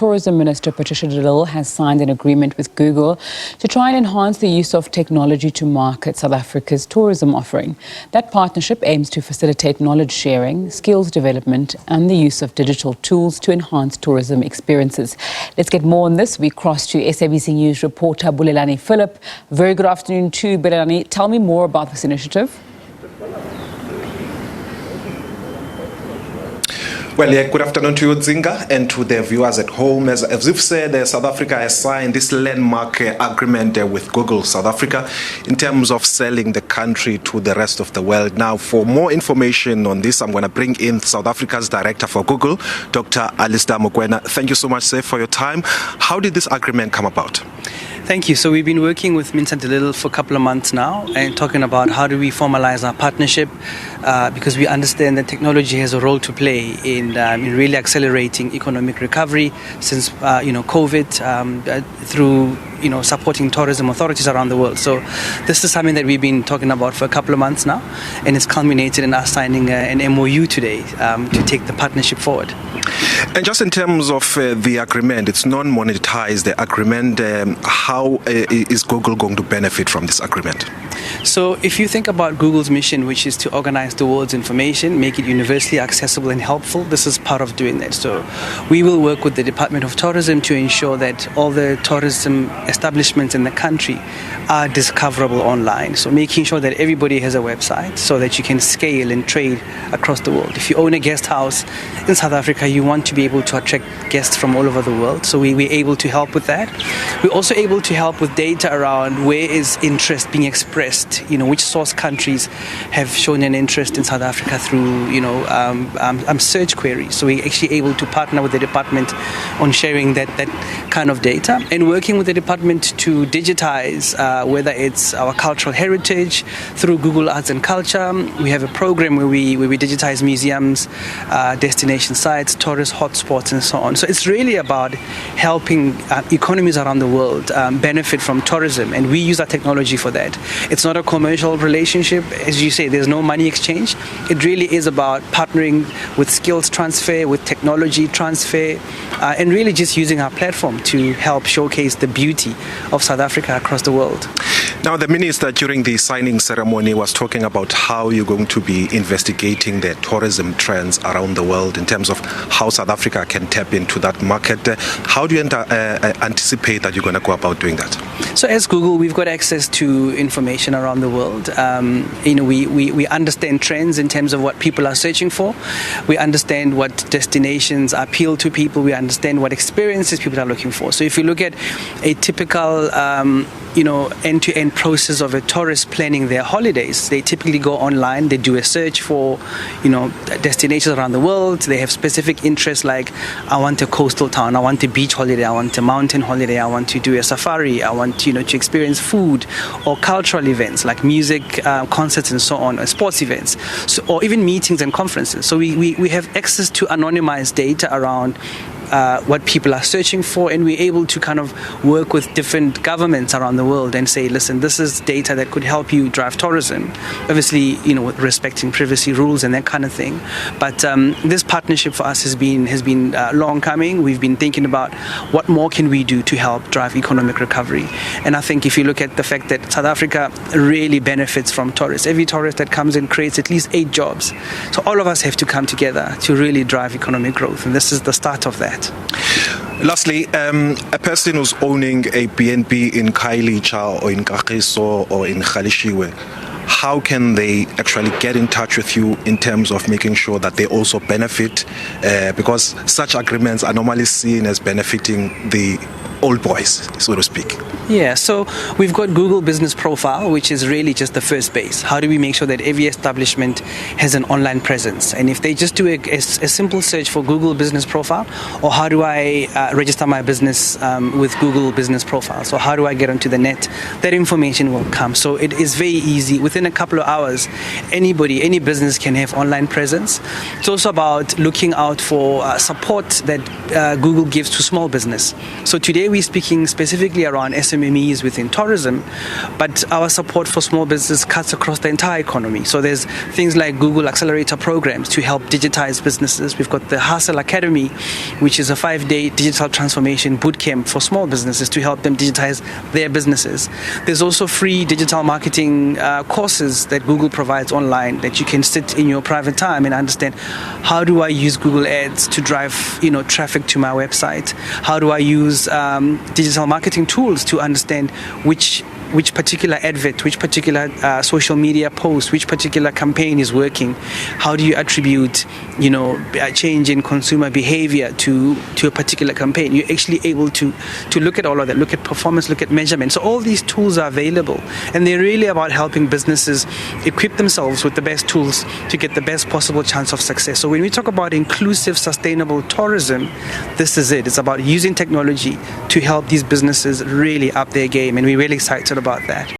Tourism Minister Patricia de Lille has signed an agreement with Google to try and enhance the use of technology to market South Africa's tourism offering. That partnership aims to facilitate knowledge sharing, skills development and the use of digital tools to enhance tourism experiences. Let's get more on this. We cross to SABC News reporter Bulelani Phillip. Very good afternoon to Bulelani. Tell me more about this initiative. Well, yeah, good afternoon to you, Zinga, and to the viewers at home. As we've said, South Africa has signed this landmark agreement with Google South Africa in terms of selling the country to the rest of the world. Now, for more information on this, I'm going to bring in South Africa's director for Google, Dr. Alistair Mokoena. Thank you so much, sir, for your time. How did this agreement come about? Thank you. So we've been working with Minister de Lille for a couple of months now and talking about how do we formalize our partnership because we understand that technology has a role to play in really accelerating economic recovery since COVID through supporting tourism authorities around the world. So this is something that we've been talking about for a couple of months now, and it's culminated in us signing an MOU today to take the partnership forward. And just in terms of the agreement, it's non-monetized, the agreement. How is Google going to benefit from this agreement? So if you think about Google's mission, which is to organize the world's information, make it universally accessible and helpful, this is part of doing that. So we will work with the Department of Tourism to ensure that all the tourism establishments in the country are discoverable online. So making sure that everybody has a website so that you can scale and trade across the world. If you own a guest house in South Africa, you want to be able to attract guests from all over the world. So we're able to help with that. We're also able to help with data around where is interest being expressed, which source countries have shown an interest in South Africa through, search queries. So we're actually able to partner with the department on sharing that kind of data and working with the department to digitize whether it's our cultural heritage through Google Arts and Culture. We have a program where we digitize museums, destination sites, tourist hotspots and so on. So it's really about helping economies around the world benefit from tourism, and we use our technology for that. It's not a commercial relationship. As you say, there's no money exchange. It really is about partnering with skills transfer, with technology transfer, and really just using our platform to help showcase the beauty of South Africa across the world. Now, the minister during the signing ceremony was talking about how you're going to be investigating the tourism trends around the world in terms of how South Africa can tap into that market. How do you anticipate that you're going to go about doing that? So as Google, we've got access to information around the world. We understand trends in terms of what people are searching for. We understand what destinations appeal to people. We understand what experiences people are looking for. So if you look at a typical end-to-end process of a tourist planning their holidays, they typically go online, they do a search for destinations around the world. They have specific interests like, I want a coastal town, I want a beach holiday, I want a mountain holiday, I want to do a safari, I want to experience food or cultural events like music, concerts and so on, sports events, or even meetings and conferences. So we have access to anonymized data around what people are searching for, and we're able to kind of work with different governments around the world and say, listen, this is data that could help you drive tourism, obviously respecting privacy rules and that kind of thing. But this partnership for us has been long coming. We've been thinking about what more can we do to help drive economic recovery, and I think if you look at the fact that South Africa really benefits from tourists, every tourist that comes in creates at least 8 jobs. So all of us have to come together to really drive economic growth, and this is the start of that. Lastly, a person who's owning a BNB in Khayelitsha or in Kagiso or in Khalishiwe, how can they actually get in touch with you in terms of making sure that they also benefit? Because such agreements are normally seen as benefiting the old boys, so to speak. Yeah, so we've got Google Business Profile, which is really just the first base. How do we make sure that every establishment has an online presence? And if they just do a simple search for Google Business Profile, or how do I register my business with Google Business Profile? So how do I get onto the net? That information will come. So it is very easy. Within a couple of hours, any business can have online presence. It's also about looking out for support that Google gives to small business. So today we're speaking specifically around SMMEs within tourism, but our support for small business cuts across the entire economy. So there's things like Google Accelerator programs to help digitize businesses. We've got the Hustle Academy, which is a 5-day digital transformation bootcamp for small businesses to help them digitize their businesses. There's also free digital marketing courses that Google provides online that you can sit in your private time and understand, how do I use Google Ads to drive traffic to my website? How do I use digital marketing tools to understand which particular advert, which particular social media post, which particular campaign is working? How do you attribute, a change in consumer behavior to a particular campaign? You're actually able to look at all of that, look at performance, look at measurement. So all these tools are available, and they're really about helping businesses equip themselves with the best tools to get the best possible chance of success. So when we talk about inclusive, sustainable tourism, this is it. It's about using technology to help these businesses really up their game, and we're really excited about that.